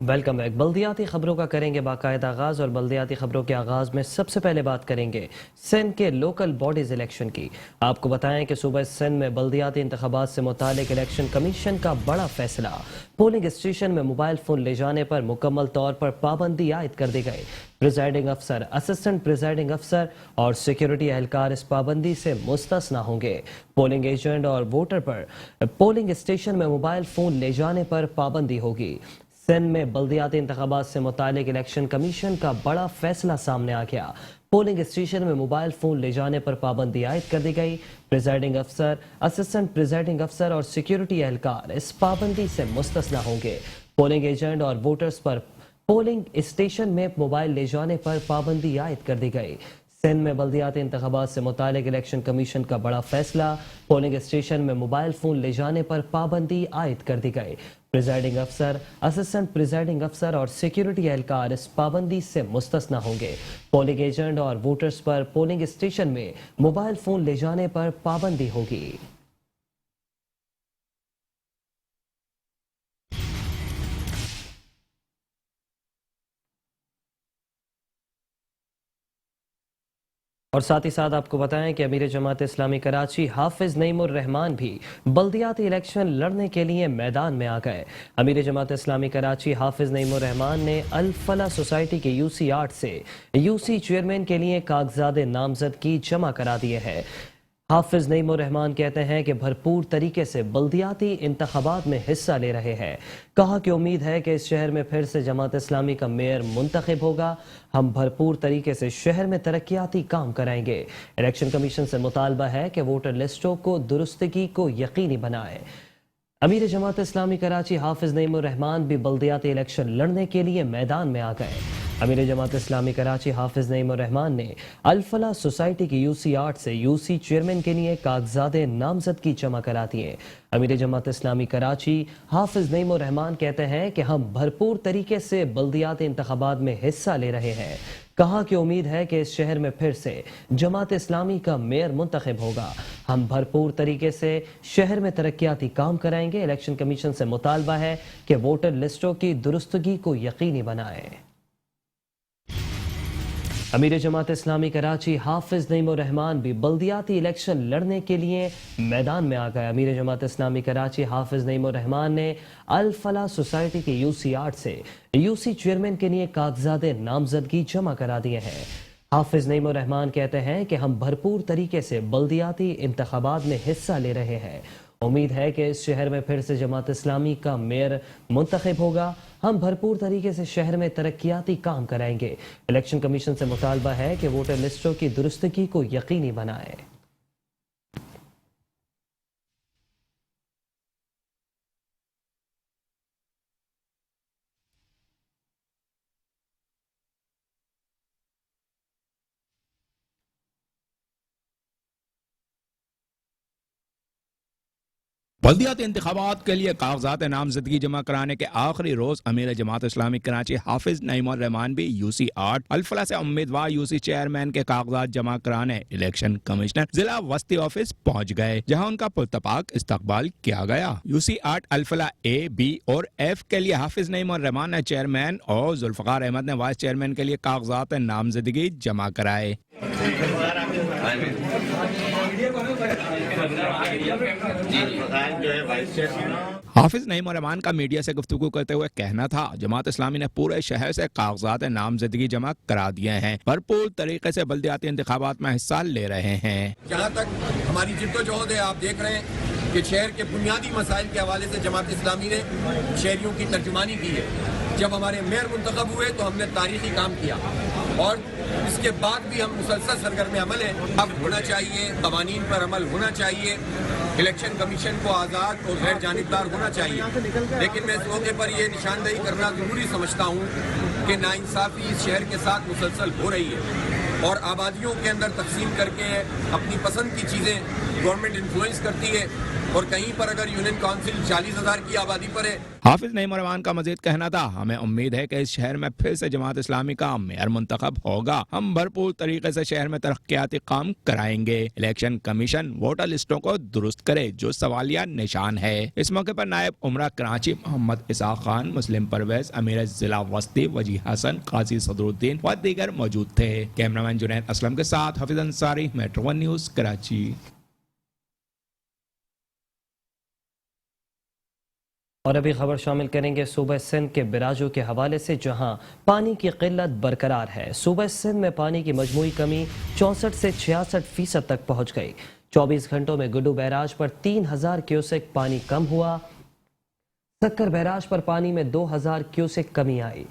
Welcome back. बल्दियाती खबरों का करेंगे बाकायदा आगाज और बल्दियाती खबरों के आगाज में सबसे पहले बात करेंगे सिंध के लोकल बॉडीज इलेक्शन की। आपको बताएं कि सुबह सिंध में बल्दियाती इंतखाबात से मुतालिक इलेक्शन कमीशन का बड़ा फैसला। पोलिंग स्टेशन में मोबाइल फोन ले जाने पर मुकम्मल तौर पर पाबंदी आयद कर दी गई। प्रिजाइडिंग अफसर, असिस्टेंट प्रिजाइडिंग अफसर और सिक्योरिटी एहलकार इस पाबंदी से मुस्तस्ना होंगे। पोलिंग एजेंट और वोटर पर पोलिंग स्टेशन में मोबाइल फोन ले जाने पर पाबंदी होगी। सिंध में बल्दियाती इंतखाबात से मुतालिक इलेक्शन कमीशन का बड़ा फैसला सामने आ गया। पोलिंग स्टेशन में मोबाइल फोन ले जाने पर पाबंदी आयद कर दी गई। प्रिजाइडिंग अफसर, असिस्टेंट प्रिजाइडिंग अफसर और सिक्योरिटी एहलकार इस पाबंदी से मुस्तस्ना होंगे। पोलिंग एजेंट और वोटर्स पर पोलिंग स्टेशन में मोबाइल ले जाने पर पाबंदी आयद कर दी गई। सिंध में बल्दियाती इंतखाबात से मुतालिक इलेक्शन कमीशन का बड़ा फैसला। पोलिंग स्टेशन में मोबाइल फोन ले जाने पर पाबंदी आयद कर दी गई। प्रिजाइडिंग अफसर, असिस्टेंट प्रिजाइडिंग अफसर और सिक्योरिटी एहलकार इस पाबंदी से मुस्तस्ना होंगे। पोलिंग एजेंट और वोटर्स पर पोलिंग स्टेशन में मोबाइल फोन ले जाने पर पाबंदी होगी। और साथ ही साथ आपको बताएं कि अमीर जमात इस्लामी कराची हाफिज नईमुर रहमान भी बल्दियाती इलेक्शन लड़ने के लिए मैदान में आ गए। अमीर जमात इस्लामी कराची हाफिज नईमुर रहमान ने अल फला सोसाइटी के यूसी 8 से यूसी चेयरमैन के लिए कागजात नामजदगी जमा करा दिए हैं। हाफिज नईमुर रहमान कहते हैं कि भरपूर तरीके से बल्दियाती इंतखाबात में हिस्सा ले रहे हैं। कहा कि उम्मीद है कि इस शहर में फिर से जमात इस्लामी का मेयर मुंतखब होगा। हम भरपूर तरीके से शहर में तरक्याती काम कराएंगे। इलेक्शन कमीशन से मुतालबा है कि वोटर लिस्टों को दुरुस्तगी को यकीनी बनाए। अमीर जमात इस्लामी कराची हाफिज नईमुर रहमान भी बल्दियाती इलेक्शन लड़ने के लिए मैदान में आ गए। अमीर जमात इस्लामी कराची हाफिज नईमुर रहमान ने अल फला सोसाइटी की यूसी 8 से यूसी चेयरमैन के लिए कागजात नामजदगी जमा करा दिए। अमीर जमात इस्लामी कराची हाफिज नईमुर रहमान कहते हैं कि हम भरपूर तरीके से बल्दियाती इंतखाबात में हिस्सा ले रहे हैं। कहा कि उम्मीद है कि इस शहर में फिर से जमात इस्लामी का मेयर मुंतखब होगा। हम भरपूर तरीके से शहर में तरक्याती काम कराएंगे। इलेक्शन कमीशन से मुतालबा है कि वोटर लिस्टों की दुरुस्तगी को यकीनी बनाए। अमीर जमात इस्लामी कराची हाफिज नईमुर रहमान भी बल्दियाती इलेक्शन लड़ने के लिए मैदान में आ गए। अमीर जमात इस्लामी कराची हाफिज नईमुर रहमान ने अल फला सोसाइटी के यूसी 8 से यूसी चेयरमैन के लिए कागजात नामजदगी जमा करा दिए हैं। हाफिज नईमुर रहमान कहते हैं कि हम भरपूर तरीके से बल्दियाती इंतखाबात में हिस्सा ले रहे हैं। उम्मीद है कि इस शहर में फिर से जमात इस्लामी का मेयर मुंतखब होगा। हम भरपूर तरीके से शहर में तरक्याती काम कराएंगे। इलेक्शन कमीशन से मुतालबा है कि वोटर लिस्टों की दुरुस्तगी को यकीनी बनाए। बल्दियाती इंतखाबात के लिए कागजात नामजदगी जमा कराने के आखिरी रोज अमीर जमात इस्लामी कराची हाफिज नईमुर रहमान भी यूसी 8 अल्फला से उम्मीदवार यूसी चेयरमैन के कागजात जमा कराने इलेक्शन कमिश्नर जिला वस्ती ऑफिस पहुंच गए, जहां उनका पुरतपाक इस्तकबाल किया गया। यूसी 8 अल्फला ए, बी और एफ के लिए हाफिज नईमुर रहमान ने चेयरमैन और जुल्फकार अहमद ने वाइस चेयरमैन के लिए कागजात नामजदगी जमा कराए। हाफिज नईमुर रहमान का मीडिया से गुफ्तगू करते हुए कहना था, जमात इस्लामी ने पूरे शहर से कागजात नामजदगी जमा करा दिए हैं। भरपूर तरीके से बल्दियाती इंतखाबात में हिस्सा ले रहे हैं। जहाँ तक हमारी जिद्दोजहद है, आप देख रहे हैं कि शहर के बुनियादी मसाइल के हवाले से जमात इस्लामी ने शहरियों की तर्जुमानी की है। जब हमारे मेयर मुंतखब हुए तो हमने तारीखी काम किया और इसके बाद भी हम मुसलसल सरगर्म अमल है। अब होना चाहिए, कवानीन पर अमल होना चाहिए, इलेक्शन कमीशन को आज़ाद और गैर जानिबदार होना चाहिए। लेकिन मैं इस मौके पर यह निशानदही करना ज़रूरी समझता हूँ कि नाइंसाफ़ी इस शहर के साथ मुसलसल हो रही है और आबादियों के अंदर तकसीम करके अपनी पसंद की चीज़ें गवर्नमेंट इन्फ्लुएंस करती है। और कहीं पर अगर यूनियन काउंसिल 40,000 की आबादी पर है। हाफिज नईम रहमान का मजीद कहना था, हमें उम्मीद है कि इस शहर में फिर से जमात इस्लामी का मेयर मुंतखब होगा। हम भरपूर तरीके से शहर में तरक्याती काम कराएंगे। इलेक्शन कमीशन वोटर लिस्टों को दुरुस्त करे जो सवालिया निशान है। इस मौके पर नायब उमरा कराची मोहम्मद इसाक खान, मुस्लिम परवेज, अमीर जिला वस्ती वजी हसन, काजी सदरुद्दीन व दीगर मौजूद थे। कैमरामैन जुनैद असलम के साथ हाफिज अंसारी, मेट्रो 1 न्यूज कराची। और अभी खबर शामिल करेंगे सूबे सिंध के बिराजों के हवाले से, जहां पानी की किल्लत बरकरार है। सूबे सिंध में पानी की मजमूई कमी 64 से 66% तक पहुंच गई। 24 घंटों में गुड्डू बैराज पर 3000 क्यूसेक पानी कम हुआ। सक्कर बैराज पर पानी में 2000 क्यूसेक कमी आई।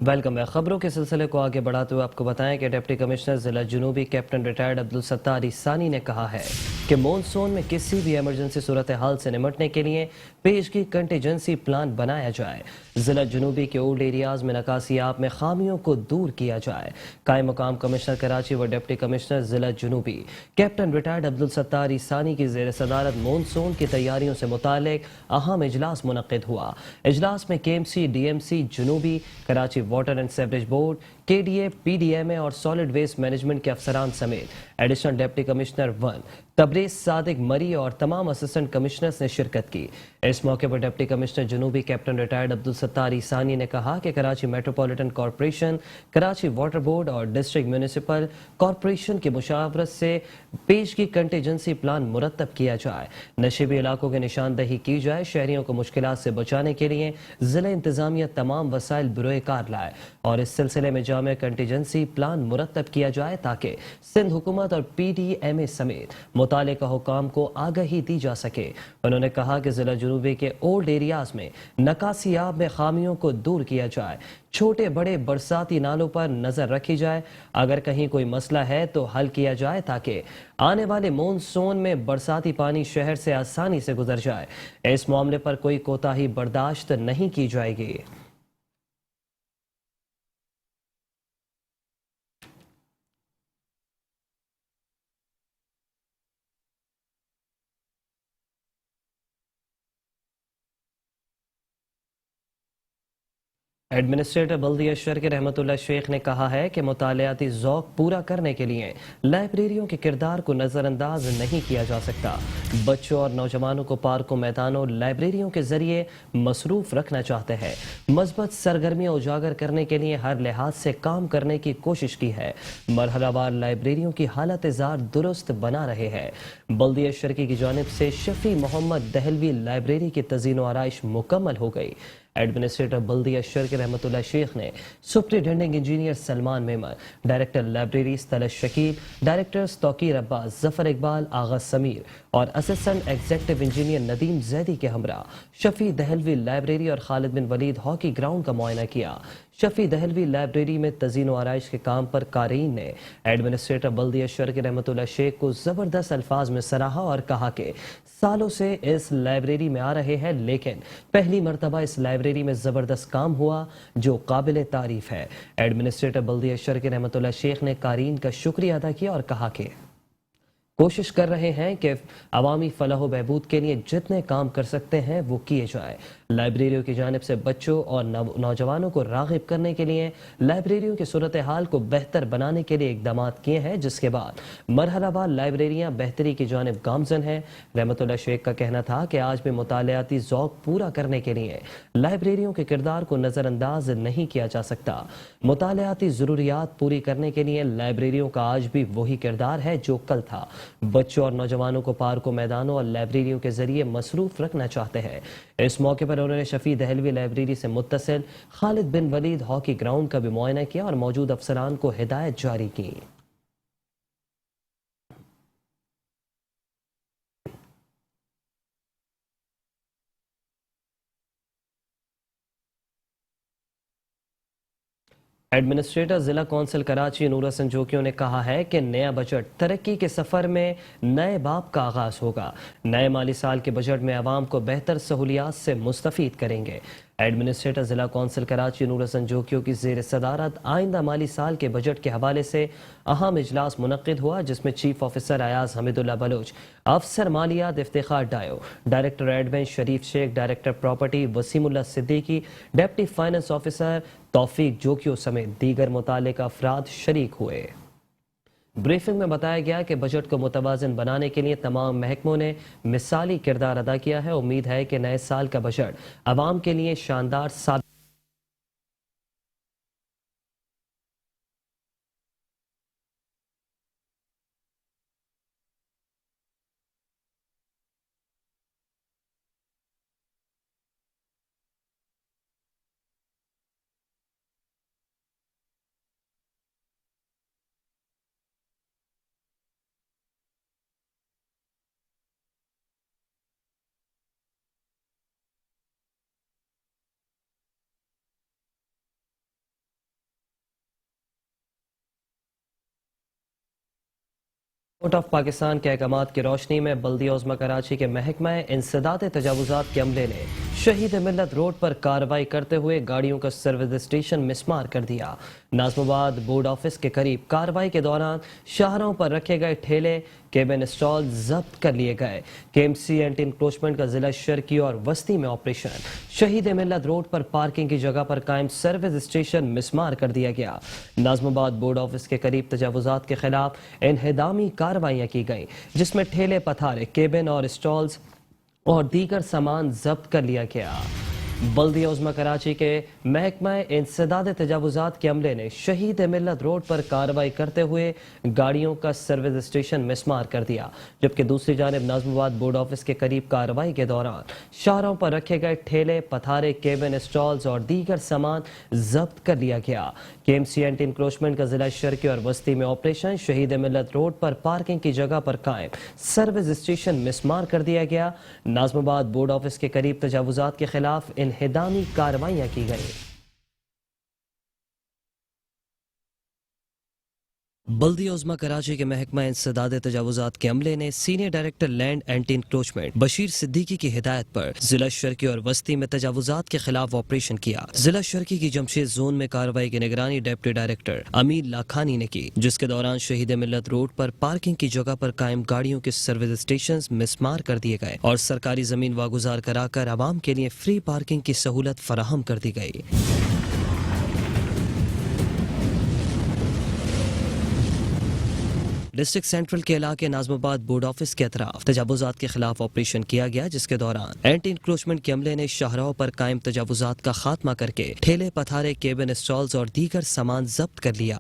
वेलकम है। खबरों के सिलसिले को आगे बढ़ाते हुए आपको बताएं कि डिप्टी कमिश्नर जिला जुनूबी कैप्टन रिटायर्ड अब्दुल सत्तार ईसानी ने कहा है कि मॉनसून में किसी भी इमरजेंसी सूरत हाल से निपटने के लिए पेशगी कंटीजेंसी प्लान बनाया जाए। जिला जुनूबी के ओल्ड एरियाज में नकासियाब में खामियों को दूर किया जाए। कायम मुकाम कमिश्नर कराची व डिप्टी कमिश्नर जिला जुनूबी कैप्टन रिटायर्ड अब्दुल सत्तार ईसानी की जेर सदारत मॉनसून की तैयारियों से मुतालिक अहम इजलास मुनक्किद हुआ। इजलास में KMC, DMC जुनूबी, Karachi water and sewerage board, KDA, PDMA और सॉलिड वेस्ट मैनेजमेंट के अफसरान समेत additional deputy commissioner 1 Tabrez Sadiq Mari और तमाम असिस्टेंट कमिश्नर्स ने शिरकत की। इस मौके पर डिप्टी कमिश्नर जुनूबी कैप्टन रिटायर्ड अब्दुल सत्तार ईसानी ने कहा कि Karachi metropolitan corporation, Karachi water board और डिस्ट्रिक्ट म्यूनिसिपल कॉरपोरेशन की मुशावरत से पेशगी कंटीजेंसी प्लान मुरतब किया जाए। नशीबी इलाकों की निशानदही की जाए। शहरियों को मुश्किलात से बचाने के लिए जिला इंतजामिया तमाम वसाइल बुरोकार लाए और इस सिलसिले में जामे कंटीजेंसी प्लान मुरतब किया जाए ताकि सिंध हुकूमत और PDMA समेत मुतालिका हुकाम को आगाही दी जा सके। उन्होंने कहा कि जिला जुनूबी के ओल्ड एरियाज में नकासियाब में खामियों को दूर किया जाए। छोटे बड़े बरसाती नालों पर नजर रखी जाए। अगर कहीं कोई मसला है तो हल किया जाए ताकि आने वाले मॉनसून में बरसाती पानी शहर से आसानी से गुजर जाए। इस मामले पर कोई कोताही बर्दाश्त नहीं की जाएगी। एडमिनिस्ट्रेटर बल्दिया शर्क रहमतुल्लाह शेख ने कहा है कि मुतालियाती ज़ौक़ पूरा करने के लिए लाइब्रेरियों के किरदार को नज़रअंदाज नहीं किया जा सकता। बच्चों और नौजवानों को पार्कों, मैदानों, लाइब्रेरियों के जरिए मसरूफ रखना चाहते हैं। मस्बत सरगर्मियाँ उजागर करने के लिए हर लिहाज से काम करने की कोशिश की है। मरहलावार लाइब्रेरियों की हालत जार दुरुस्त बना रहे हैं। बल्दिया शर्की की जानिब से शफी मोहम्मद दहलवी लाइब्रेरी की तज़ीन व आराइश मुकम्मल हो गई। एडमिनिस्ट्रेटर बल्दिया शर्क रहमतुल्लाह शेख ने superintending engineer Salman Memar, director libraries Talash Shakeel, directors Tauqeer Abbas, Zafar Iqbal, Agha Sameer और assistant executive engineer Nadeem Zaidi के हमरा शफी दहलवी लाइब्रेरी और खालिद बिन वलीद हॉकी ग्राउंड का मुआयना किया। शफी दहलवी लाइब्रेरी में तज़ीन व आराइश के काम पर कारीन ने एडमिनिस्ट्रेटर बल्दिया शर्क रहमतुल्लाह शेख को ज़बरदस्त अल्फाज में सराहा और कहा कि सालों से इस लाइब्रेरी में आ रहे हैं, लेकिन पहली मरतबा इस लाइब्रेरी में ज़बरदस्त काम हुआ जो काबिल तारीफ है। एडमिनिस्ट्रेटर बल्दिया शर्क रहमतुल्लाह शेख ने कारीन का शुक्रिया अदा किया और कहा कि कोशिश कर रहे हैं कि अवामी फलाह बहबूद के लिए जितने काम कर सकते हैं वो किए जाए। लाइब्रेरियों की जानिब से बच्चों और नौजवानों को राग़िब करने के लिए लाइब्रेरियों की सूरत हाल को बेहतर बनाने के लिए इक़दाम किए हैं, जिसके बाद मरहलावार लाइब्रेरियाँ बेहतरी की जानिब गामज़न हैं। रहमतुल्लाह शेख का कहना था कि आज भी मुतालियाती ज़ौक़ पूरा करने के लिए लाइब्रेरियों के किरदार को नज़रअंदाज नहीं किया जा सकता। मुतालियाती ज़रूरियात पूरी करने के लिए लाइब्रेरियों का आज भी वही किरदार है जो कल था। बच्चों और नौजवानों को पार्कों, मैदानों और लाइब्रेरियों के जरिए मसरूफ रखना चाहते हैं। इस मौके पर उन्होंने शफी दहलवी लाइब्रेरी से मुत्तसिल खालिद बिन वलीद हॉकी ग्राउंड का भी मुआयना किया और मौजूद अफसरान को हिदायत जारी की। एडमिनिस्ट्रेटर जिला कौंसिल कराची नूर हसन जोकियों ने कहा है कि नया बजट तरक्की के सफर में नए बाब का आगाज होगा। नए माली साल के बजट में आवाम को बेहतर सहूलियात से मुस्तफीद करेंगे। ایڈمنسٹریٹر ضلع کونسل کراچی نور حسن جوکیو کی زیر صدارت آئندہ مالی سال کے بجٹ کے حوالے سے اہم اجلاس منعقد ہوا، جس میں چیف آفیسر ایاز حمید اللہ بلوچ، افسر مالیات افتخار ڈائیو، ڈائریکٹر ایڈمن شریف شیخ، ڈائریکٹر پراپرٹی وسیم اللہ صدیقی، ڈپٹی فائنانس آفیسر توفیق جوکیو سمیت دیگر متعلقہ افراد شریک ہوئے۔ بریفنگ میں بتایا گیا کہ بجٹ کو متوازن بنانے کے لیے تمام محکموں نے مثالی کردار ادا کیا ہے۔ امید ہے کہ نئے سال کا بجٹ عوام کے لیے شاندار ثابت کورٹ آف پاکستان کے احکامات کی روشنی میں بلدیہ عظمی کراچی کے محکمہ انسداد تجاوزات کے عملے نے شہید ملت روڈ پر کارروائی کرتے ہوئے گاڑیوں کا سروس اسٹیشن مسمار کر دیا۔ ناظم آباد بورڈ آفس کے قریب کارروائی کے دوران شاہراہوں پر رکھے گئے ٹھیلے کیبن اسٹال ضبط کر لیے گئے۔ کے ایم سی اینٹی انکروچمنٹ کا ضلع شرقی اور وسطی میں آپریشن۔ شہید ملت روڈ پر پارکنگ کی جگہ پر قائم سروس اسٹیشن مسمار کر دیا گیا۔ ناظم آباد بورڈ آفس کے قریب تجاوزات کے خلاف انہدامی کارروائیاں کی گئیں، جس میں ٹھیلے پتھارے کیبن اور اسٹالز اور دیگر سامان ضبط کر لیا گیا۔ بلدیہ عظمی کراچی کے محکمہ انسداد تجاوزات کے عملے نے شہید ملت روڈ پر کارروائی کرتے ہوئے گاڑیوں کا سروس اسٹیشن مسمار کر دیا، جبکہ دوسری جانب ناظم آباد بورڈ آفس کے قریب کارروائی کے دوران شاہراہوں پر رکھے گئے ٹھیلے پتھارے کیبن اسٹالز اور دیگر سامان ضبط کر لیا گیا۔ کے ایم سی اینٹی انکروچمنٹ کا ضلع شرقی اور وسطی میں آپریشن۔ شہید ملت روڈ پر پارکنگ کی جگہ پر قائم سروس اسٹیشن مسمار کر دیا گیا۔ ناظم آباد بورڈ آفس کے قریب تجاوزات کے خلاف انہدامی کارروائیاں کی گئیں۔ بلدیہ عظمی کراچی کے محکمہ انسداد تجاوزات کے عملے نے senior director land anti encroachment Bashir Siddiqui کی ہدایت پر ضلع شرقی اور وسطی میں تجاوزات کے خلاف آپریشن کیا۔ ضلع شرقی کی جمشید زون میں کارروائی کی نگرانی ڈپٹی ڈائریکٹر امیر لاکھانی نے کی، جس کے دوران شہید ملت روڈ پر پارکنگ کی جگہ پر قائم گاڑیوں کے سروس اسٹیشنز مسمار کر دیے گئے اور سرکاری زمین واگزار کرا کر عوام کے لیے فری پارکنگ کی سہولت فراہم کر دی گئی۔ ڈسٹرکٹ سینٹرل کے علاقے ناظم آباد بورڈ آفس کے اطراف تجاوزات کے خلاف آپریشن کیا گیا، جس کے دوران اینٹی انکروچمنٹ کے عملے نے شاہراہوں پر قائم تجاوزات کا خاتمہ کر کے ٹھیلے پتھارے کیبن اسٹالز اور دیگر سامان ضبط کر لیا۔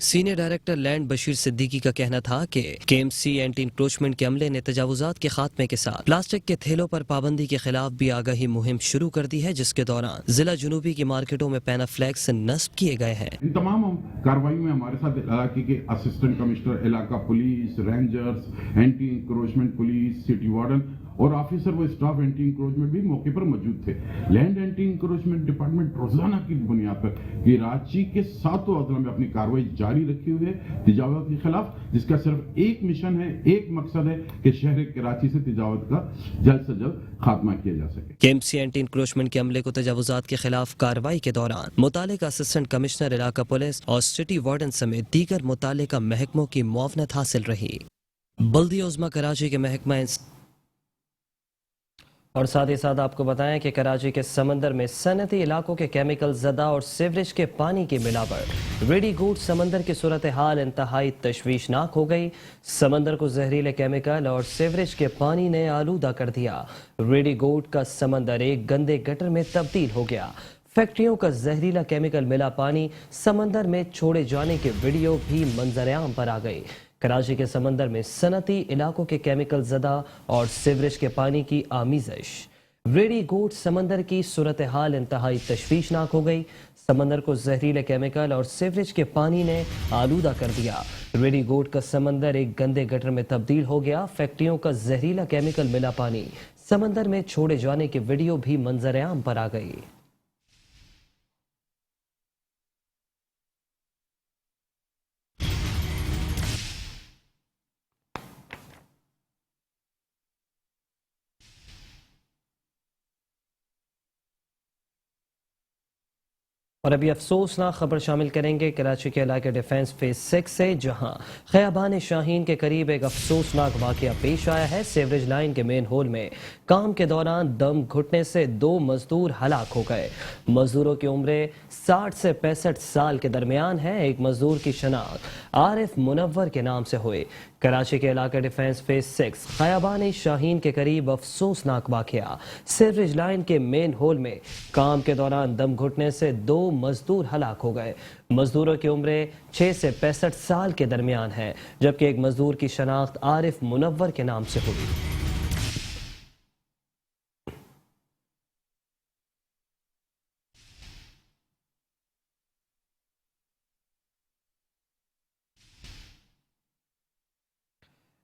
Senior director land Bashir Siddiqui کا کہنا تھا کہ کے ایم سی اینٹی انکروچمنٹ کے عملے نے تجاوزات کے خاتمے کے ساتھ پلاسٹک کے تھیلوں پر پابندی کے خلاف بھی آگاہی مہم شروع کر دی ہے، جس کے دوران ضلع جنوبی کی مارکیٹوں میں پینا فلیکس نصب کیے گئے ہیں۔ ان تمام کارروائیوں میں ہمارے ساتھ علاقے کے اسسٹنٹ کمشنر علاقہ police, rangers, anti encroachment police, city warden اور آفیسر و اسٹاف اینٹی انکروچمنٹ بھی موقع پر موجود تھے۔ لینڈ اینٹی انکروچمنٹ ڈپارٹمنٹ روزانہ کی بنیاد پر کراچی کے 7 اضلاع میں اپنی کارروائی جاری رکھی ہوئی ہے تجاوز کے خلاف، جس کا صرف ایک مشن ہے، ایک مقصد ہے کہ شہر کراچی سے تجاوز کا جلد سے جلد خاتمہ کیا جا سکے۔ کے ایم سی اینٹی انکروچمنٹ کے عملے کو تجاوزات کے خلاف کارروائی کے دوران متعلقہ اسسٹنٹ کمشنر علاقہ پولیس اور سٹی وارڈن سمیت دیگر متعلقہ محکموں کی معاونت حاصل رہی۔ بلدیہ عظمی کراچی کے محکمہ اور ساتھ ہی ساتھ آپ کو بتائیں کہ کراچی کے سمندر میں صنعتی علاقوں کے کیمیکل زدہ اور سیوریج کے پانی کی ملاوٹ ریڈی گوڈ سمندر کی صورتحال انتہائی تشویشناک ہو گئی۔ سمندر کو زہریلے کیمیکل اور سیوریج کے پانی نے آلودہ کر دیا۔ ریڈی گوڈ کا سمندر ایک گندے گٹر میں تبدیل ہو گیا۔ فیکٹریوں کا زہریلا کیمیکل ملا پانی سمندر میں چھوڑے جانے کے ویڈیو بھی منظر عام پر آ گئی۔ کراچی کے سمندر میں صنعتی علاقوں کے کیمیکل زدہ اور سیوریج کے پانی کی آمیزش۔ ریڈی گوڈ سمندر کی صورتحال انتہائی تشویشناک ہو گئی۔ سمندر کو زہریلے کیمیکل اور سیوریج کے پانی نے آلودہ کر دیا۔ ریڈی گوڈ کا سمندر ایک گندے گٹر میں تبدیل ہو گیا۔ فیکٹریوں کا زہریلا کیمیکل ملا پانی سمندر میں چھوڑے جانے کی ویڈیو بھی منظر عام پر آ گئی۔ اور ابھی افسوسناک خبر شامل کریں گے کراچی کے علاقے ڈیفنس فیز 6 سے، جہاں خیابان شاہین کے قریب ایک افسوسناک واقعہ پیش آیا ہے۔ سیوریج لائن کے مین ہول میں کام کے دوران دم گھٹنے سے 2 مزدور ہلاک ہو گئے۔ مزدوروں کی عمریں 60 سے 65 سال کے درمیان ہے۔ ایک مزدور کی شناخت عارف منور کے نام سے ہوئی۔ کراچی کے علاقے ڈیفنس فیز 6 خیابان شاہین کے قریب افسوسناک واقعہ۔ سیوریج لائن کے مین ہول میں کام کے دوران دم گھٹنے سے 2 مزدور ہلاک ہو گئے۔ مزدوروں کی عمریں 6 سے 65 سال کے درمیان ہے، جبکہ ایک مزدور کی شناخت عارف منور کے نام سے ہوئی۔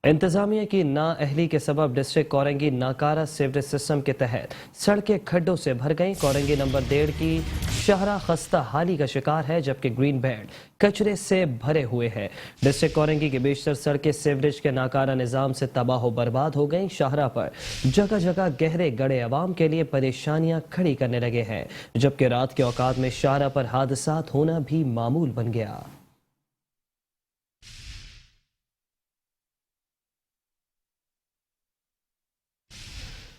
انتظامیہ کی نااہلی کے سبب ڈسٹرکٹ کورنگی ناکارہ سیوریج سسٹم کے تحت سڑکیں کھڈوں سے بھر گئیں۔ کورنگی نمبر 1.5 کی شاہراہ خستہ حالی کا شکار ہے، جبکہ گرین بیلٹ کچرے سے بھرے ہوئے ہیں۔ ڈسٹرکٹ کورنگی کی بیشتر سڑکیں سیوریج کے ناکارہ نظام سے تباہ و برباد ہو گئیں۔ شاہراہ پر جگہ جگہ گہرے گڑھے عوام کے لیے پریشانیاں کھڑی کرنے لگے ہیں، جبکہ رات کے اوقات میں شاہراہ پر حادثات ہونا بھی معمول بن گیا۔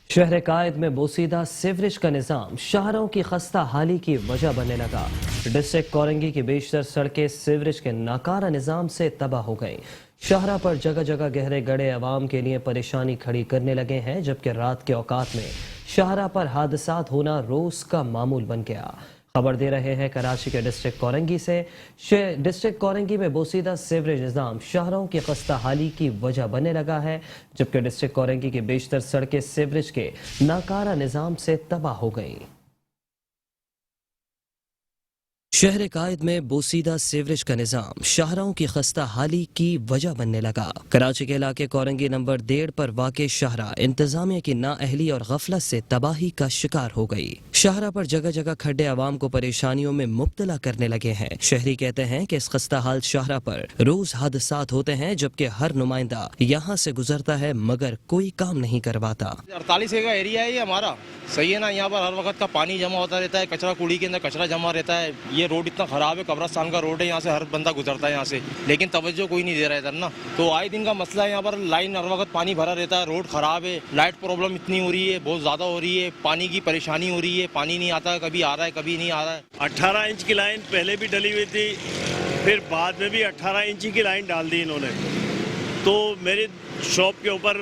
شہر قائد میں بوسیدہ سیوریج کا نظام شاہراہوں کی خستہ حالی کی وجہ بننے لگا۔ ڈسٹرکٹ کورنگی کی بیشتر سڑکیں سیوریج کے ناکارہ نظام سے تباہ ہو گئیں۔ شاہراہ پر جگہ جگہ گہرے گڑھے عوام کے لیے پریشانی کھڑی کرنے لگے ہیں، جبکہ رات کے اوقات میں شاہراہ پر حادثات ہونا روز کا معمول بن گیا۔ خبر دے رہے ہیں کراچی کے ڈسٹرکٹ کورنگی سے۔ ڈسٹرکٹ کورنگی میں بوسیدہ سیوریج نظام شاہراہوں کی خستہ حالی کی وجہ بننے لگا ہے، جبکہ ڈسٹرکٹ کورنگی کی بیشتر سڑکیں سیوریج کے ناکارہ نظام سے تباہ ہو گئیں۔ شہر قائد میں بوسیدہ سیوریج کا نظام شاہراہوں کی خستہ حالی کی وجہ بننے لگا۔ کراچی کے علاقے کورنگی نمبر 1.5 پر واقع شاہراہ انتظامیہ کی نااہلی اور غفلت سے تباہی کا شکار ہو گئی۔ شاہراہ پر جگہ جگہ کھڈے عوام کو پریشانیوں میں مبتلا کرنے لگے ہیں۔ شہری کہتے ہیں کہ اس خستہ حال شاہراہ پر روز حادثات ہوتے ہیں، جبکہ ہر نمائندہ یہاں سے گزرتا ہے مگر کوئی کام نہیں کرواتا۔ 48 کا ایریا ہے یہ ہمارا، صحیح ہے نا؟ یہاں پر ہر وقت کا پانی جمع ہوتا رہتا ہے، کچرا کوڑی کے اندر کچرا جمع رہتا ہے۔ یہ روڈ اتنا خراب ہے، قبرستان کا روڈ ہے، یہاں سے ہر بندہ گزرتا ہے یہاں سے، لیکن توجہ کوئی نہیں دے رہا ہے ادھر نا۔ تو آئے دن کا مسئلہ ہے، یہاں پر لائن ہر وقت پانی بھرا رہتا ہے، روڈ خراب ہے، لائٹ پرابلم اتنی ہو رہی ہے، بہت زیادہ ہو رہی ہے، پانی کی پریشانی ہو رہی ہے، پانی نہیں آتا، کبھی آ رہا ہے کبھی نہیں آ رہا ہے۔ 18 انچ کی لائن پہلے بھی ڈلی ہوئی تھی، پھر بعد میں بھی 18 انچ کی لائن ڈال دی انہوں نے۔ تو میری شاپ کے اوپر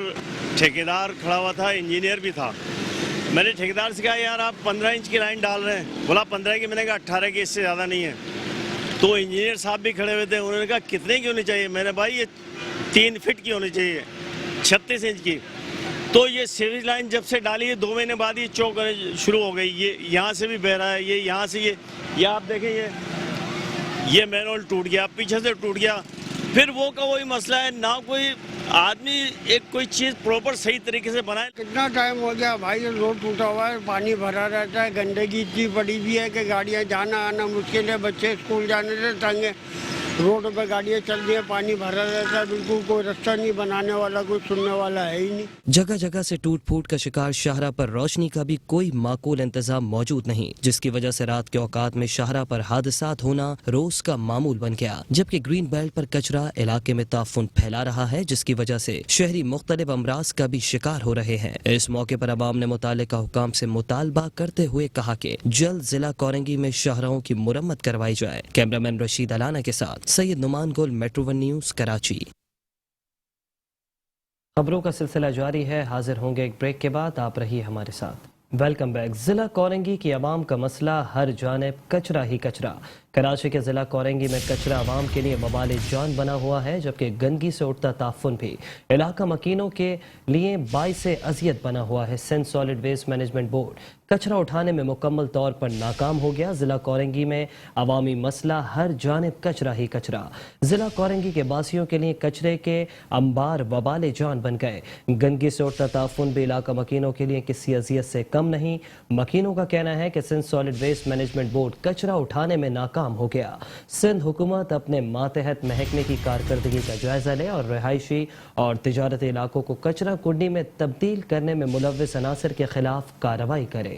ٹھیکیدار کھڑا ہوا تھا، انجینئر بھی تھا۔ میں نے ٹھیکیدار سے کہا یار آپ 15 انچ کی لائن ڈال رہے ہیں، بولا 15 کی، میں نے کہا 18 کی، اس سے زیادہ نہیں ہے۔ تو انجینئر صاحب بھی کھڑے ہوئے تھے، انہوں نے کہا کتنے کی ہونی چاہیے؟ میں نے بھائی یہ 3 فٹ کی ہونی چاہیے، 36 انچ کی۔ تو یہ سیوریج لائن جب سے ڈالی ہے 2 مہینے بعد یہ چوک شروع ہو گئی، یہ یہاں سے بھی بہ رہا ہے، یہ یہاں سے یہ آپ دیکھیں یہ مین ہول ٹوٹ گیا، پیچھے سے ٹوٹ گیا۔ پھر وہ کا وہی مسئلہ ہے، نہ کوئی آدمی ایک کوئی چیز پراپر صحیح طریقے سے بنائے۔ کتنا ٹائم ہو گیا بھائی، یہ روڈ ٹوٹا ہوا ہے، پانی بھرا رہتا ہے، گندگی اتنی پڑی ہوئی ہے کہ گاڑیاں جانا آنا مشکل ہے، بچے اسکول جانے سے تنگ ہیں، روڈ پہ گاڑیاں چل رہی ہیں، پانی بھرا رہتا ہے، بالکل کوئی رستہ نہیں، بنانے والا کوئی سننے والا ہے ہی نہیں۔ جگہ جگہ سے ٹوٹ پھوٹ کا شکار شاہراہ پر روشنی کا بھی کوئی معقول انتظام موجود نہیں، جس کی وجہ سے رات کے اوقات میں شاہراہ پر حادثات ہونا روز کا معمول بن گیا، جبکہ گرین بیلٹ پر کچرا علاقے میں تعفن پھیلا رہا ہے، جس کی وجہ سے شہری مختلف امراض کا بھی شکار ہو رہے ہیں۔ اس موقع پر عوام نے متعلقہ حکام سے مطالبہ کرتے ہوئے کہا کہ جلد ضلع کورنگی میں شاہراہوں کی مرمت کروائی جائے۔ کیمرامین رشید علانہ کے ساتھ سید نعمان گل، میٹرو 1 نیوز، کراچی۔ خبروں کا سلسلہ جاری ہے، حاضر ہوں گے ایک بریک کے بعد، آپ رہیے ہمارے ساتھ۔ Welcome back. ضلع کورنگی کی عوام کا مسئلہ ہر جانب کچرا ہی کچرا۔ کراچی کے ضلع کورنگی میں کچرا عوام کے لیے وبال جان بنا ہوا ہے، جبکہ گندگی سے اٹھتا تعفن بھی علاقہ مکینوں کے لیے باعث اذیت بنا ہوا ہے۔ Sindh solid waste management board کچرا اٹھانے میں مکمل طور پر ناکام ہو گیا۔ ضلع کورنگی میں عوامی مسئلہ ہر جانب کچرا ہی کچرا۔ ضلع کورنگی کے باسیوں کے لیے کچرے کے انبار وبال جان بن گئے۔ گندگی سے اٹھتا تعفن بھی علاقہ مکینوں کے لیے کسی اذیت سے کم نہیں۔ مکینوں کا کہنا ہے کہ Sindh solid waste management board کچرا اٹھانے میں ناکام ہو گیا۔ سندھ حکومت اپنے ماتحت محکمے کی کارکردگی کا جائزہ لے اور رہائشی اور تجارتی علاقوں کو کچرا کنڈی میں تبدیل کرنے میں ملوث عناصر کے خلاف کارروائی کرے۔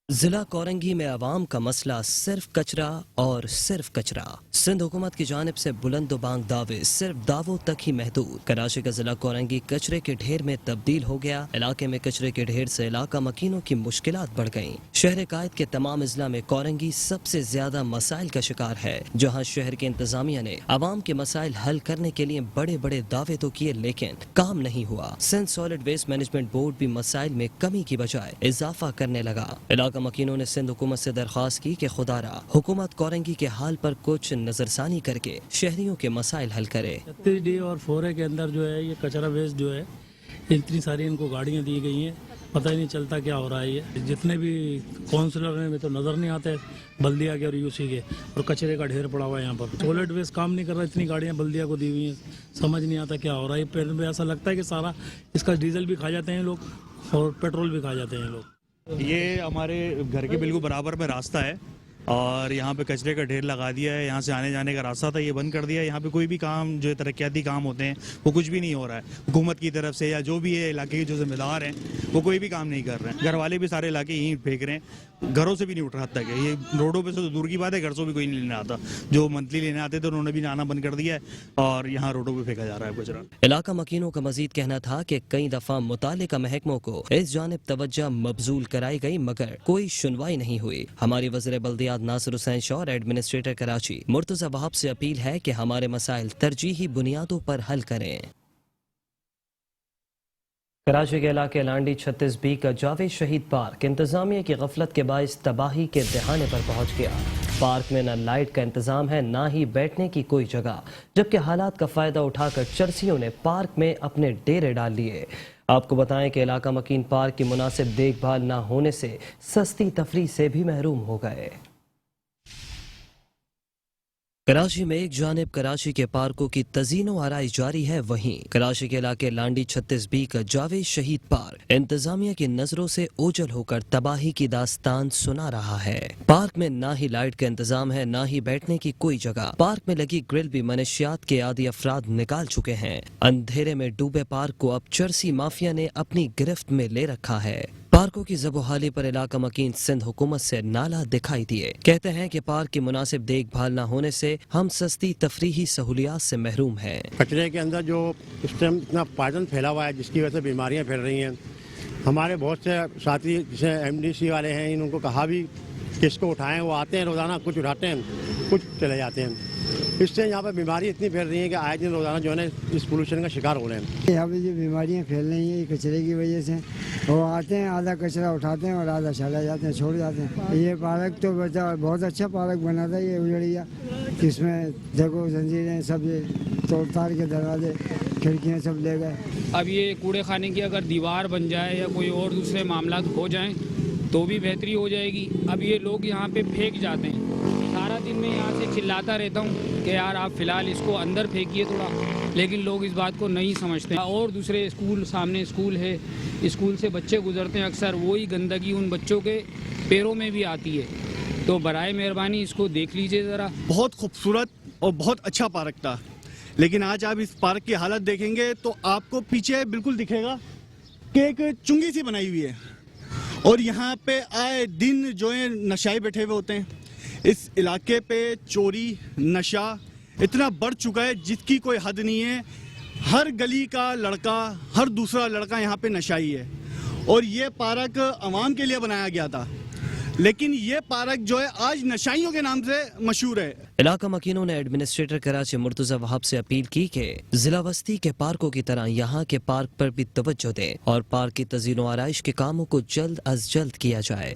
जिला कोरंगी में आवाम का मसला सिर्फ कचरा और सिर्फ कचरा। सिंध हुकूमत की जानिब से बुलंद बांग दावे सिर्फ दावों तक ही महदूद। कराची का जिला कोरंगी कचरे के ढेर में तब्दील हो गया। इलाके में कचरे के ढेर से इलाका मकीनों की मुश्किलात बढ़ गईं। शहर कायद के तमाम अजला में कोरंगी सबसे ज्यादा मसाइल का शिकार है, जहाँ शहर के इंतजामिया ने आवाम के मसाइल हल करने के लिए बड़े बड़े दावे तो किए, लेकिन काम नहीं हुआ। Sindh solid waste management board भी मसाइल में कमी की बजाय इजाफा करने लगा। इलाका मकीनों ने सिंध हुकूमत से दरख्वास्त की कि खुदारा हुकूमत कोरंगी के हाल पर कुछ नजरसानी करके शहरियों के मसाइल हल करे। 36D और 4A के अंदर जो है ये कचरा वेस्ट जो है, इतनी सारी इनको गाड़ियां दी गई हैं, पता ही नहीं चलता क्या हो रहा है। ये जितने भी काउंसलर हैं वे तो नज़र नहीं आते, बल्दिया के और यूसी के, और कचरे का ढेर पड़ा हुआ है यहाँ पर। सॉलिड वेस्ट काम नहीं कर रहा, इतनी गाड़ियाँ बल्दिया को दी हुई हैं, समझ नहीं आता क्या हो रहा है। पेड़ में ऐसा लगता है कि सारा इसका डीजल भी खा जाते हैं लोग और पेट्रोल भी खा जाते हैं लोग। ये हमारे घर के बिल्कुल बराबर में रास्ता है और यहाँ पे कचरे का ढेर लगा दिया है। यहाँ से आने जाने का रास्ता था, ये बंद कर दिया है। यहाँ पे कोई भी काम जो तरक्याती काम होते हैं वो कुछ भी नहीं हो रहा है हुकूमत की तरफ से, या जो भी है इलाके के जो जिम्मेदार हैं वो कोई भी काम नहीं कर रहे हैं। घर वाले भी सारे इलाके यहीं फेंक रहे हैं, घरों से भी नहीं उठ रहा तक है। ये रोडों पे से तो दूर की बात है, घर से भी कोई नहीं लेने आता। जो मंथली लेने आते थे उन्होंने भी आना बंद कर दिया है और यहाँ रोडों पे फेंका जा रहा है कचरा। इलाका मकीनों का मजीद कहना था कि कई दफा मुतालिका महकमों को इस जानिब तवज्जो मबजूल कराई गई, मगर कोई सुनवाई नहीं हुई। हमारी वज़ीर बल्दियात नासिर हुसैन शाह और एडमिनिस्ट्रेटर कराची मुर्तज़ा वहाब से अपील है कि हमारे मसाइल तरजीही बुनियादों पर हल करें। कराची के इलाके लांडी 36B का जावेद शहीद पार्क इंतजामिया की गफलत के बायस तबाही के दहाने पर पहुंच गया। पार्क में न लाइट का इंतजाम है, ना ही बैठने की कोई जगह, जबकि हालात का फायदा उठाकर चरसियों ने पार्क में अपने डेरे डाल लिए। आपको बताएं कि इलाका मकीन पार्क की मुनासिब देखभाल न होने से सस्ती तफरीह से भी महरूम हो गए। कराची में एक जानिब कराची के पार्कों की तज़ीनो आराइश जारी है, वहीं कराची के इलाके लांडी 36B का जावेद शहीद पार्क इंतजामिया की नजरों से ओझल होकर तबाही की दास्तान सुना रहा है। पार्क में ना ही लाइट का इंतजाम है, ना ही बैठने की कोई जगह। पार्क में लगी ग्रिल भी मनशियात के आदि अफराद निकाल चुके हैं। अंधेरे में डूबे पार्क को अब चरसी माफिया ने अपनी गिरफ्त में ले रखा है। पार्कों की ज़बोहाली पर इलाका मकीन सिंध हुकूमत से नाला दिखाई दिए। कहते हैं कि पार्क की मुनासिब देखभाल न होने से हम सस्ती तफरीही सहूलियात से महरूम हैं। कचरे के अंदर जो इस टाइम इतना पॉइजन फैला हुआ है, जिसकी वजह से बीमारियां फैल रही हैं। हमारे बहुत से साथी जैसे MDC वाले हैं, इनको कहा भी कि इसको उठाएं, वो आते हैं रोज़ाना, कुछ उठाते हैं कुछ चले जाते हैं। इससे यहाँ पर बीमारी इतनी फैल रही है कि आए दिन रोज़ाना जो है ना इस पोल्यूशन का शिकार हो रहे हैं। यहाँ पे जो बीमारियाँ फैल रही हैं ये कचरे की वजह से, वो आते हैं आधा कचरा उठाते हैं और आधा चला जाते हैं, छोड़ जाते हैं। ये पार्क तो बहुत अच्छा पार्क बना था, ये उजड़ गया। इसमें देखो जंजीरें सब तोड़ ताड़ के दरवाजे खिड़कियाँ सब ले गए। अब ये कूड़े खाने की अगर दीवार बन जाए या कोई और दूसरे मामला हो जाएं तो भी बेहतरी हो जाएगी। अब ये लोग यहाँ पे फेंक जाते हैं, सारा दिन मैं यहाँ से चिल्लाता रहता हूँ कि यार आप फ़िलहाल इसको अंदर फेंकिए थोड़ा, लेकिन लोग इस बात को नहीं समझते। और दूसरे स्कूल, सामने स्कूल है, स्कूल से बच्चे गुजरते हैं, अक्सर वही गंदगी उन बच्चों के पैरों में भी आती है। तो बराए मेहरबानी इसको देख लीजिए ज़रा। बहुत खूबसूरत और बहुत अच्छा पार्क था, लेकिन आज आप इस पार्क की हालत देखेंगे तो आपको पीछे बिल्कुल दिखेगा कि एक चुंगी सी बनाई हुई है और यहाँ पे आए दिन जो है नशाई बैठे हुए होते हैं। इस इलाके पे चोरी नशा इतना बढ़ चुका है जिसकी कोई हद नहीं है। हर गली का लड़का, हर दूसरा लड़का यहाँ पे नशाई है। और ये पार्क आवाम के लिए बनाया गया था, लेकिन ये पार्क जो है आज नशाइयों के नाम से मशहूर है। इलाका मकीनों ने एडमिनिस्ट्रेटर कराची मुर्तज़ा वहाब से अपील की कि जिला वस्ती के पार्कों की तरह यहाँ के पार्क पर भी तवज्जो दें और पार्क की तज़ीनो आराइश के कामों को जल्द अज जल्द किया जाए।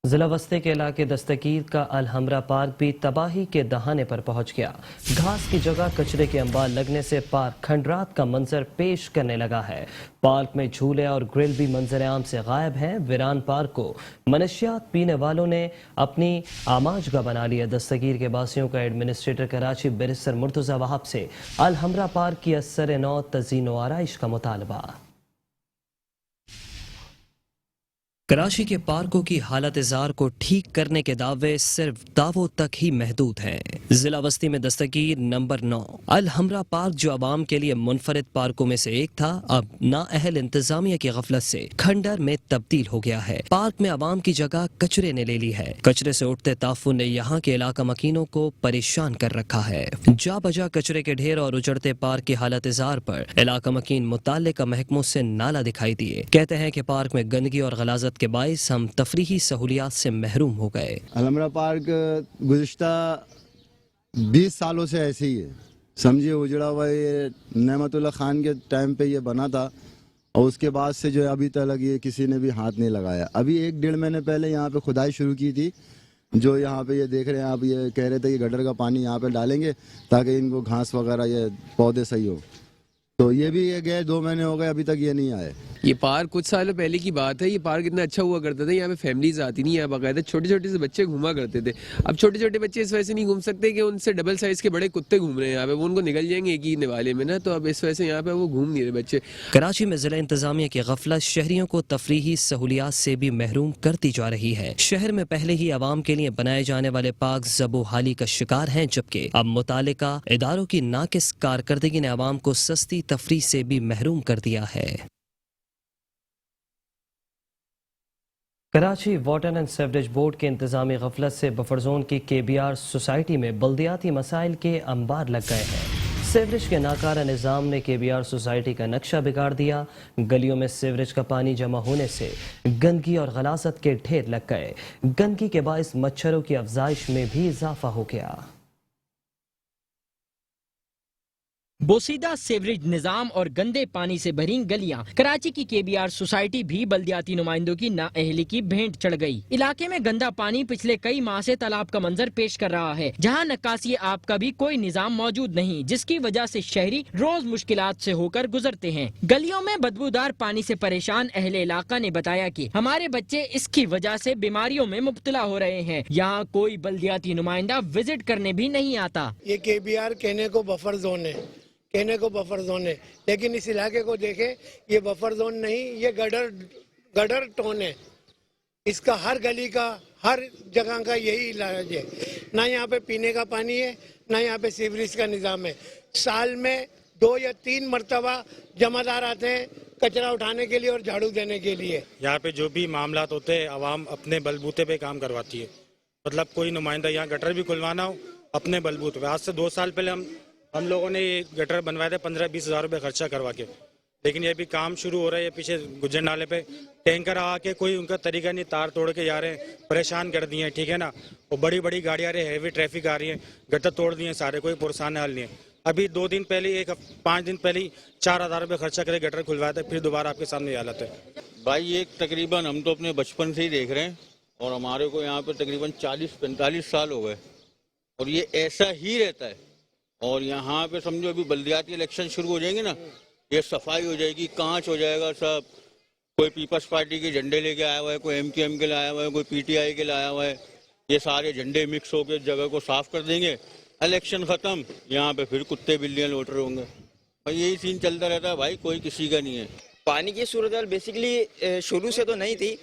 जिला वस्ती के इलाके दस्तगीर का अलहमरा पार्क भी तबाही के दहाने पर पहुंच गया। घास की जगह कचरे के अंबार लगने से पार्क खंडरात का मंजर पेश करने लगा है। पार्क में झूले और ग्रिल भी मंजर आम से गायब हैं। वीरान पार्क को मनशियात पीने वालों ने अपनी आमाजगा बना लिया। दस्तगीर के बासियों का एडमिनिस्ट्रेटर कराची बैरिस्टर मुर्तज़ा वहाब से अलहमरा पार्क की असर नौ तज़ीनो आराइश का मुतालबा। कराची के पार्कों की हालत जार को ठीक करने के दावे सिर्फ दावों तक ही महदूद हैं। जिला बस्ती में दस्तगीर नंबर 9 अल हमरा पार्क, जो आवाम के लिए मुनफरिद पार्कों में से एक था, अब नाअहल इंतजामिया की गफलत से खंडर में तब्दील हो गया है। पार्क में आवाम की जगह कचरे ने ले ली है। कचरे से उठते ताफुन ने यहाँ के इलाका मकीनों को परेशान कर रखा है। जा बजा कचरे के ढेर और उजड़ते पार्क की हालत जार पर इलाका मकीन मुताल्लिका महकमों से नाला दिखाई दिए। कहते हैं कि पार्क में गंदगी और गलाजत के बाइस हम तफरीही सहूलियात से महरूम हो गए। अलमरा पार्क गुज़िश्ता 20 सालों से ऐसे ही है, समझिए उजड़ा हुआ। ये नेमतुल्लाह खान के टाइम पे ये बना था और उसके बाद से जो है अभी तक ये किसी ने भी हाथ नहीं लगाया। अभी 1-1.5 महीने पहले यहाँ पे खुदाई शुरू की थी, जो यहाँ पे ये देख रहे हैं आप, ये कह रहे थे कि गटर का पानी यहाँ पे डालेंगे ताकि इनको घास वगैरह ये पौधे सही हो। तो ये भी ये गए 2 महीने हो गए, अभी तक ये नहीं आए। ये पार्क कुछ सालों पहले की बात है। ये पार्क इतना अच्छा हुआ करता था, यहाँ पे फैमिलीज आती नहीं, यहाँ बाकायदा छोटे छोटे से बच्चे घूमा करते थे। अब छोटे छोटे बच्चे इस वजह से नहीं घूम सकते कि उनसे डबल साइज के बड़े कुत्ते घूम रहे हैं यहाँ पे, वो उनको निकल जाएंगे एक ही निवाले में ना, तो अब इस वजह से यहाँ पे वो घूम नहीं रहे बच्चे। कराची में जिला इंतजामिया की गफलत शहरियों को तफरीही सहूलियात से भी महरूम करती जा रही है। शहर में पहले ही आवाम के लिए बनाए जाने वाले पार्क ज़बो-हाली का शिकार हैं, जबकि अब मुतालिका इदारों की नाकिस कारकर्दगी ने आवाम को सस्ती तफरीह से भी महरूम कर दिया है। Karachi water and sewerage board के इंतजामी गफलत से बफर जोन की KBR सोसाइटी में बल्दियाती मसाइल के अंबार लग गए हैं। सीवरेज के नाकारा निज़ाम ने KBR सोसाइटी का नक्शा बिगाड़ दिया। गलियों में सीवरेज का पानी जमा होने से गंदगी और गलाजत के ढेर लग गए। गंदगी के बाइस मच्छरों की अफजाइश में भी इजाफा हो गया। बोसीदा सीवरेज निजाम और गंदे पानी से भरी गलियां। कराची की KBR सोसाइटी भी बल्दियाती नुमाइंदों की नाअहली की भेंट चढ़ गई। इलाके में गंदा पानी पिछले कई माह से तालाब का मंजर पेश कर रहा है, जहां नक्कासी आब का भी कोई निजाम मौजूद नहीं, जिसकी वजह से शहरी रोज मुश्किलात से होकर गुजरते हैं। गलियों में बदबूदार पानी से परेशान अहले इलाका ने बताया कि हमारे बच्चे इसकी वजह से बीमारियों में मुब्तला हो रहे हैं। यहाँ कोई बल्दियाती नुमाइंदा विजिट करने भी नहीं आता। ये KBR कहने को बफर जोन है, कहने को बफर जोन है, लेकिन इस इलाके को देखें, ये बफर जोन नहीं, ये गडर टोन है। इसका हर गली का, हर जगह का यही इलाज है। ना यहाँ पे पीने का पानी है, ना यहाँ पे सीवरेज का निज़ाम है। साल में 2 या 3 मरतबा जमादार आते हैं कचरा उठाने के लिए और झाड़ू देने के लिए। यहाँ पे जो भी मामला होते हैं आवाम अपने बलबूते पे काम करवाती है। मतलब कोई नुमाइंदा यहाँ गटर भी खुलवाना हो अपने बलबूते पे। आज से 2 साल पहले हम लोगों ने ये गटर बनवाए थे 15-20 हज़ार रुपये खर्चा करवा के, लेकिन ये भी काम शुरू हो रहा है। ये पीछे गुजर नाले पे टैंकर आके कोई उनका तरीका नहीं, तार तोड़ के जा रहे हैं, परेशान कर दिए हैं, ठीक है ना। वो बड़ी बड़ी गाड़ियाँ आ रही है, हैवी ट्रैफिक आ रही है, गटर तोड़ दिए सारे, कोई पुरसान हाल नहीं है। अभी 2 दिन पहले 5 दिन पहले 4,000 रुपये खर्चा करके गटर खुलवाया था, फिर दोबारा आपके सामने हालत है। भाई ये तकरीबन हम तो अपने बचपन से ही देख रहे हैं और हमारे को यहाँ पे तकरीबन 40-45 साल हो गए और ये ऐसा ही रहता है। और यहाँ पे समझो अभी बल्दियाती इलेक्शन शुरू हो जाएंगे ना, ये सफाई हो जाएगी, कांच हो जाएगा सब। कोई पीपल्स पार्टी के झंडे लेके आया हुआ है, कोई MQM के लाया हुआ है, कोई PTI के लाया हुआ है। ये सारे झंडे मिक्स होकर जगह को साफ कर देंगे, इलेक्शन खत्म, यहाँ पे फिर कुत्ते बिल्लियाँ लौट रहे होंगे। और यही सीन चलता रहता है भाई, कोई किसी का नहीं है। पानी की सूरत बेसिकली शुरू से तो नहीं थी,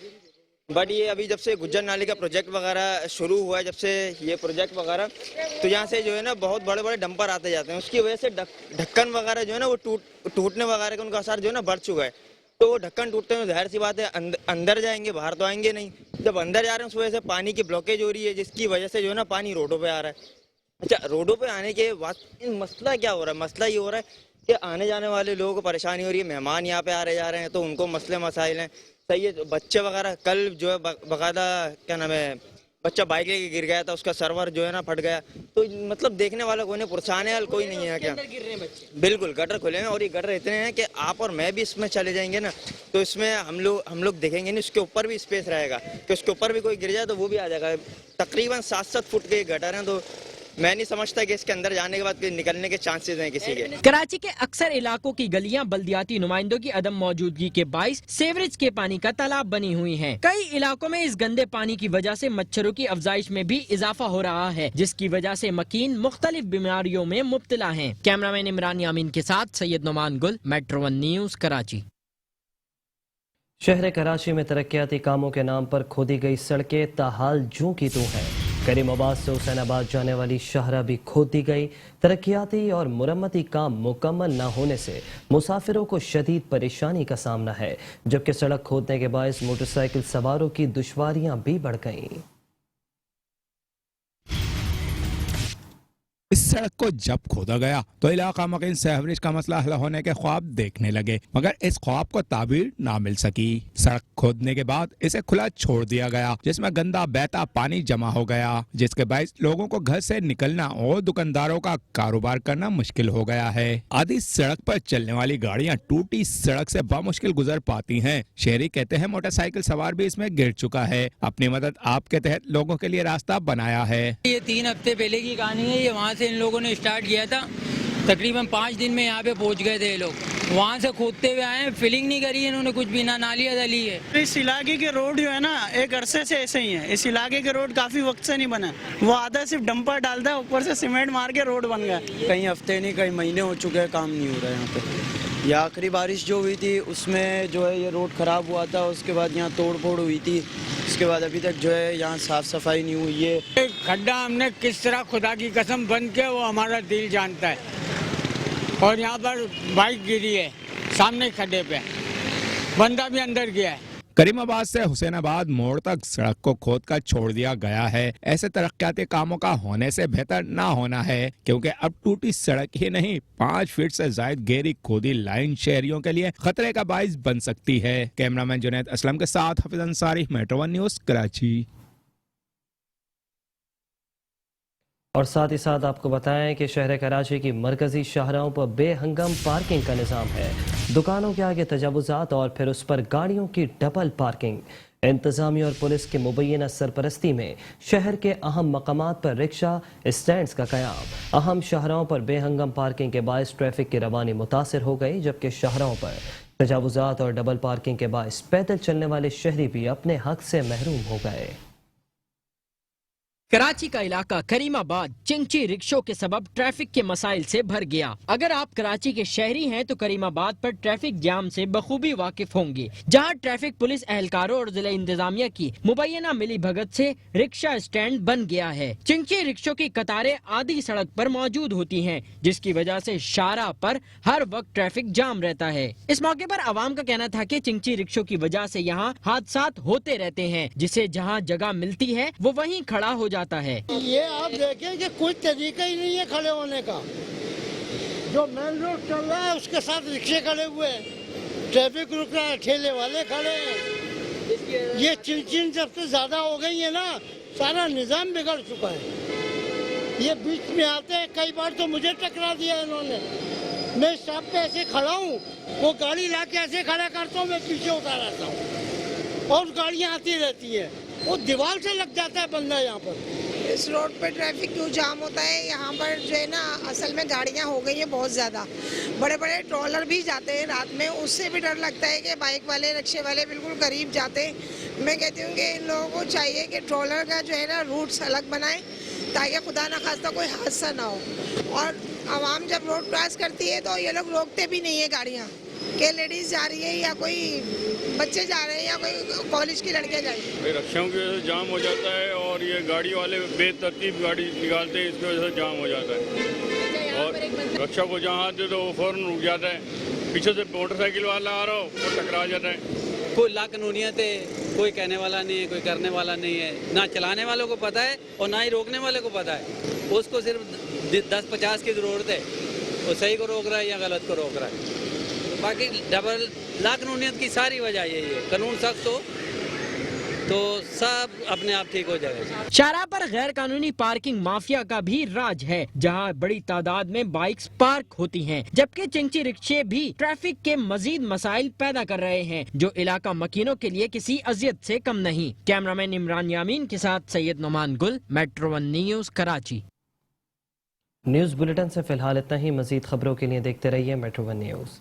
बट ये अभी जब से गुज्जर नाले का प्रोजेक्ट वगैरह शुरू हुआ है, जब से ये प्रोजेक्ट वगैरह, तो यहाँ से जो है ना बहुत बड़े बड़े डंपर आते जाते हैं। उसकी वजह से ढक्कन वगैरह जो है ना वो टूटने वगैरह का उनका असर जो है ना बढ़ चुका है। तो वो ढक्कन टूटते हैं, जाहिर सी बात है अंदर जाएंगे, बाहर तो आएंगे नहीं। जब अंदर जा रहे हैं उस वजह से पानी की ब्लॉकेज हो रही है, जिसकी वजह से जो है ना पानी रोडों पर आ रहा है। अच्छा, रोडों पर आने के बाद मसला क्या हो रहा है? मसला ये हो रहा है कि आने जाने वाले लोगों को परेशानी हो रही है, मेहमान यहाँ पे आ रहे जा रहे हैं, तो उनको मसले मसाइल हैं। सही है, बच्चे वगैरह, कल जो है बकायदा क्या नाम है, बच्चा बाइक लेके गिर गया था, उसका सर्वर जो है ना फट गया। तो मतलब देखने वाला कोई नहीं, पुरसाने वाला कोई नहीं है। क्या गिर रहे हैं बच्चे? बिल्कुल गटर खुले हैं और ये गटर इतने हैं कि आप और मैं भी इसमें चले जाएंगे ना, तो इसमें हम लोग देखेंगे नहीं, उसके ऊपर भी स्पेस रहेगा कि उसके ऊपर भी कोई गिर जाए तो वो भी आ जाएगा। तकरीबन 7-7 फुट के गटर हैं, तो मैं नहीं समझता कि इसके अंदर जाने के बाद निकलने के चांसेस हैं किसी के। कराची के अक्सर इलाकों की गलियां बल्दियाती नुमाइंदों की अदम मौजूदगी के बाइस सीवरेज के पानी का तालाब बनी हुई हैं। कई इलाकों में इस गंदे पानी की वजह से मच्छरों की अफजाइश में भी इजाफा हो रहा है, जिसकी वजह से मकीन मुख्तलिफ बीमारियों में मुब्तला हैं। कैमरामैन इमरान यामीन के साथ सैयद नुमान गुल, मेट्रो 1 न्यूज, कराची। शहर कराची में तरक्याती कामों के नाम पर खोदी गई सड़कें ताहाल जूं की तूं हैं। करीमाबाद से हुसैनाबाद जाने वाली शाहरा भी खोद दी गई। तरक्याती और मुरम्मती काम मुकम्मल न होने से मुसाफिरों को शदीद परेशानी का सामना है, जबकि सड़क खोदने के बायस मोटरसाइकिल सवारों की दुश्वारियां भी बढ़ गईं। इस सड़क को जब खोदा गया तो इलाका मकीन सेवरेज का मसला हल होने के ख्वाब देखने लगे, मगर इस ख्वाब को ताबीर ना मिल सकी। सड़क खोदने के बाद इसे खुला छोड़ दिया गया, जिसमें गंदा बहता पानी जमा हो गया, जिसके बायस लोगों को घर से निकलना और दुकानदारों का कारोबार करना मुश्किल हो गया है। आधी सड़क पर चलने वाली गाड़ियां टूटी सड़क से बामुश्किल गुजर पाती हैं। शहरी कहते हैं मोटरसाइकिल सवार भी इसमें गिर चुका है। अपनी मदद आपके तहत लोगों के लिए रास्ता बनाया है। ये 3 हफ्ते पहले की कहानी है। ये वहाँ से इन लोगों ने स्टार्ट किया था, तकरीबन 5 दिन में यहाँ पे पहुँच गए थे ये लोग। वहाँ से खोदते हुए आए, फिलिंग नहीं करी है इन्होंने, कुछ भी ना नालियाँ डली है। इस इलाके के रोड जो है ना, एक अरसे से ऐसे ही है। इस इलाके के रोड काफी वक्त से नहीं बना। वो आधा सिर्फ डंपर डालता है, ऊपर से सीमेंट मार के रोड बन गया। कई हफ्ते नहीं कई महीने हो चुके हैं, काम नहीं हो रहा है यहाँ पे। ये आखिरी बारिश जो हुई थी उसमें जो है ये रोड ख़राब हुआ था, उसके बाद यहाँ तोड़ फोड़ हुई थी, उसके बाद अभी तक जो है यहाँ साफ़ सफाई नहीं हुई है। खड्डा हमने किस तरह खुदा की कसम बंद किया वो हमारा दिल जानता है। और यहाँ पर बाइक गिरी है सामने खड्डे पे, बंदा भी अंदर गया है। करीमाबाद से हुसैनाबाद मोड़ तक सड़क को खोद कर छोड़ दिया गया है। ऐसे तरक्याती कामों का होने से बेहतर ना होना है, क्योंकि अब टूटी सड़क ही नहीं 5 फीट से ज्यादा गहरी खोदी लाइन शहरियों के लिए खतरे का बाइस बन सकती है। कैमरामैन जुनैद असलम के साथ हाफिज अंसारी, मेट्रो 1 न्यूज, कराची। और साथ ही साथ आपको बताएं कि शहर कराची की मरकजी शाहराहों पर बेहंगम पार्किंग का निज़ाम है। दुकानों के आगे तजावुज़ात और फिर उस पर गाड़ियों की डबल पार्किंग। इंतज़ामिया और पुलिस की मुबैना सरपरस्ती में शहर के अहम मकामात पर रिक्शा स्टैंड्स का क़याम। अहम शाहराहों पर बेहंगम पार्किंग के बायस ट्रैफिक की रवानी मुतासिर हो गई, जबकि शाहराहों पर तजावुज़ात और डबल पार्किंग के बायस पैदल चलने वाले शहरी भी अपने हक से महरूम हो गए। कराची का इलाका करीमाबाद चिंची रिक्शों के सबब ट्रैफिक के मसाइल से भर गया। अगर आप कराची के शहरी हैं तो करीमाबाद पर ट्रैफिक जाम से बखूबी वाकिफ होंगे, जहां ट्रैफिक पुलिस एहलकारों और जिला इंतजामिया की मुबैना मिली भगत से रिक्शा स्टैंड बन गया है। चिंची रिक्शों की कतारें आधी सड़क पर मौजूद होती हैं, जिसकी वजह से शाहराह पर हर वक्त ट्रैफिक जाम रहता है। इस मौके पर आवाम का कहना था कि चिंची रिक्शों की वजह से यहाँ हादसात होते रहते हैं, जिसे जहाँ जगह मिलती है वो वहीं खड़ा हो जाता है। ये आप देखें कि कोई तरीका ही नहीं है खड़े होने का। जो मेन रोड चल रहा है उसके साथ रिक्शे खड़े हुए हैं, ट्रैफिक रुक रहा है, ठेले वाले खड़े हैं। ये चिंचिन जब से ज्यादा हो गई है ना, सारा निजाम बिगड़ चुका है। ये बीच में आते हैं, कई बार तो मुझे टकरा दिया इन्होंने। मैं स्टॉप पे ऐसे खड़ा हूँ, वो गाड़ी ला के ऐसे खड़ा करता हूँ, मैं पीछे उतार आता हूँ और गाड़ियाँ आती रहती है, वो दीवार से लग जाता है बंदा। यहाँ पर इस रोड पर ट्रैफिक क्यों जाम होता है? यहाँ पर जो है ना, असल में गाड़ियाँ हो गई हैं बहुत ज़्यादा। बड़े बड़े ट्रॉलर भी जाते हैं रात में, उससे भी डर लगता है कि बाइक वाले रिक्शे वाले बिल्कुल करीब जाते हैं। मैं कहती हूँ कि इन लोगों को चाहिए कि ट्रॉलर का जो है ना रूट्स अलग बनाएं, ताकि खुदा न खास्ता कोई हादसा ना हो। और आवाम जब रोड क्रॉस करती है तो ये लोग रोकते भी नहीं है गाड़ियाँ, कि लेडीज जा रही है या कोई बच्चे जा रहे हैं या कोई कॉलेज की लड़के जा रही है। रिक्शाओं की वजह से जाम हो जाता है और ये गाड़ी वाले बेतरतीब गाड़ी निकालते हैं, इसकी वजह से जाम हो जाता है। और रिक्शा को जहाँ आते तो वो फौरन रुक जाता है, पीछे से मोटरसाइकिल वाला आ रहा हो वो टकरा जाता है। कोई लाकानूनियत है, कोई कहने वाला नहीं है, कोई करने वाला नहीं है। ना चलाने वालों को पता है और ना ही रोकने वाले को पता है। उसको सिर्फ 10-50 की ज़रूरत है, वो सही को रोक रहा है या गलत को रोक रहा है। बाकी डबल लाकानूनियत की सारी वजह यही है। कानून सख्त हो तो सब अपने आप ठीक हो जाएगा। शाहराह पर गैर कानूनी पार्किंग माफिया का भी राज है, जहां बड़ी तादाद में बाइक्स पार्क होती हैं, जबकि चिंची रिक्शे भी ट्रैफिक के मजीद मसाइल पैदा कर रहे हैं, जो इलाका मकीनों के लिए किसी अजियत से कम नहीं। कैमरामैन इमरान यामीन के साथ सैयद नुमान गुल, metro 1 news, Karachi. News bulletin से फिलहाल इतना ही। मजीद खबरों के लिए देखते रहिए मेट्रो 1 न्यूज।